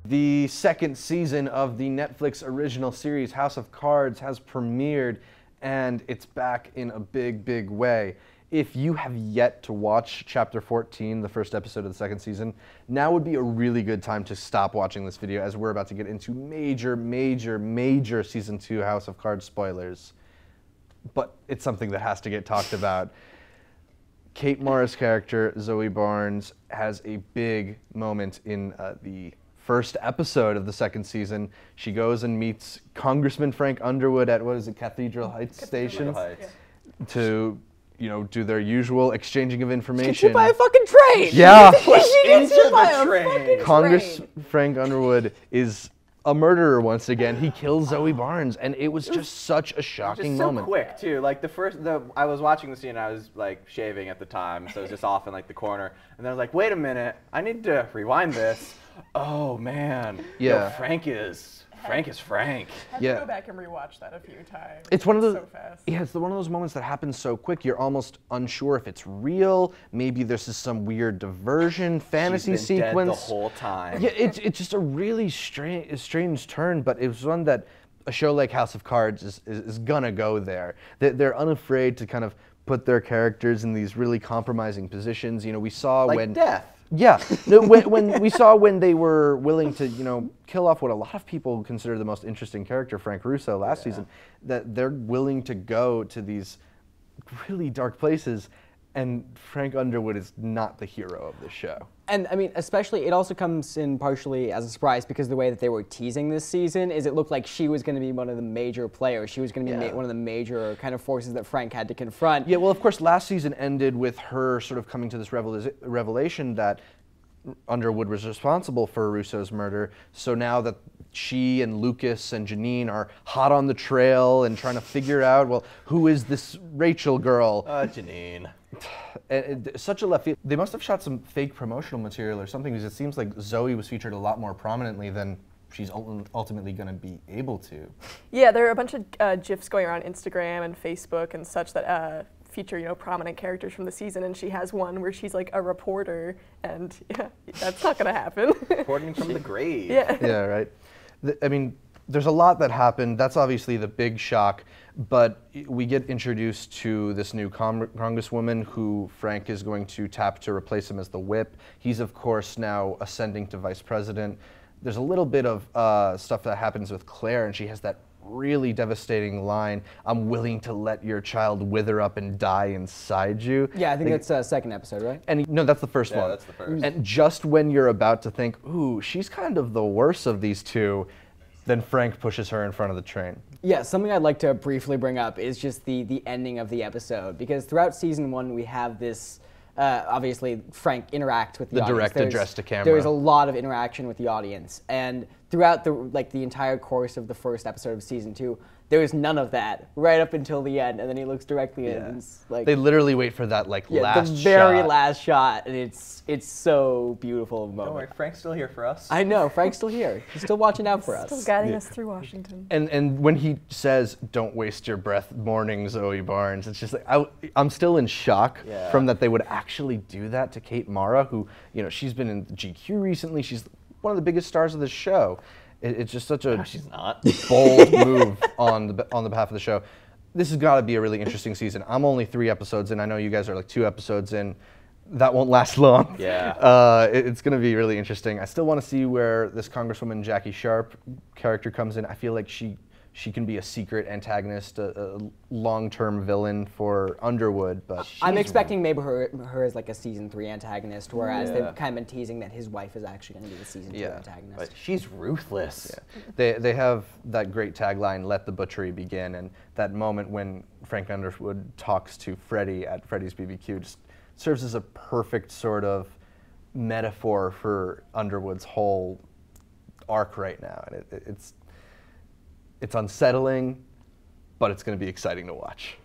The second season of the Netflix original series House of Cards has premiered, and it's back in a big, big way. If you have yet to watch Chapter 14, the first episode of the second season, now would be a really good time to stop watching this video, as we're about to get into major, major, major Season 2 House of Cards spoilers. But it's something that has to get talked about. Kate Mara's character, Zoe Barnes, has a big moment in the first episode of the second season. She goes and meets Congressman Frank Underwood at, what is it, Cathedral Heights Station? To, you know, do their usual exchanging of information. Get hit by a fucking train! Yeah! She gets hit by a fucking Congress train! Frank Underwood is a murderer once again. He kills Zoe Barnes, and it was just such a shocking moment. So quick too. Like I was watching the scene, and I was like shaving at the time, so it was just off in like the corner, and then I was like, wait a minute, I need to rewind this. Oh man, yeah. Yo, Frank is Frank. I had to go back and rewatch that a few times. It's one of those. So fast. Yeah, it's one of those moments that happens so quick. You're almost unsure if it's real. Maybe this is some weird diversion, fantasy She's been sequence. dead the whole time. Yeah, it's just a really strange turn, but it was one that a show like House of Cards is gonna go there. They're unafraid to kind of put their characters in these really compromising positions. You know, we saw like when death. Yeah, no, when we saw when they were willing to, you know, kill off what a lot of people consider the most interesting character, Frank Russo, last season, that they're willing to go to these really dark places, and Frank Underwood is not the hero of the show. And I mean, especially, it also comes in partially as a surprise because the way that they were teasing this season is it looked like she was going to be one of the major players. She was going to be one of the major kind of forces that Frank had to confront. Yeah, well, of course, last season ended with her sort of coming to this revelation that Underwood was responsible for Russo's murder. So now that she and Lucas and Janine are hot on the trail and trying to figure out, well, who is this Rachel girl? Janine. Such a left field. They must have shot some fake promotional material or something, because it seems like Zoe was featured a lot more prominently than she's ultimately going to be able to. Yeah, there are a bunch of GIFs going around Instagram and Facebook and such that feature, you know, prominent characters from the season, and she has one where she's like a reporter, and yeah, that's not going to happen. Reporting from the grave. Yeah. Yeah, right. I mean, there's a lot that happened. That's obviously the big shock, but we get introduced to this new congresswoman who Frank is going to tap to replace him as the whip. He's, of course, now ascending to vice president. There's a little bit of stuff that happens with Claire, and she has that really devastating line, "I'm willing to let your child wither up and die inside you." Yeah, I think that's second episode, right? And no, that's the first one. Yeah, that's the first. And just when you're about to think, ooh, she's kind of the worst of these two, then Frank pushes her in front of the train. Yeah, something I'd like to briefly bring up is just the ending of the episode, because throughout season one we have this, obviously Frank interacts with the audience. Direct address to camera. There's a lot of interaction with the audience, and throughout the entire course of the first episode of season 2, there was none of that right up until the end, and then he looks directly in, and it's like, they literally wait for that last the very shot. last shot, and it's so beautiful of a moment. Don't worry, Frank's still here for us. I know, Frank's still here. He's still watching out for us. Still guiding us through Washington. And when he says, "Don't waste your breath mourning Zoe Barnes," it's just like, I'm still in shock from that they would actually do that to Kate Mara, who, you know, she's been in GQ recently. She's one of the biggest stars of the show. It's just such a bold move on the behalf of the show. This has got to be a really interesting season. I'm only 3 episodes in. I know you guys are like 2 episodes in. That won't last long. Yeah. It's going to be really interesting. I still want to see where this Congresswoman Jackie Sharp character comes in. I feel like she can be a secret antagonist, a long-term villain for Underwood, but I'm expecting maybe her as like a season 3 antagonist, whereas they've kind of been teasing that his wife is actually going to be the season 2 antagonist. But she's ruthless. Yeah. They have that great tagline, "Let the butchery begin," and that moment when Frank Underwood talks to Freddie at Freddie's BBQ just serves as a perfect sort of metaphor for Underwood's whole arc right now, and it's unsettling, but it's going to be exciting to watch.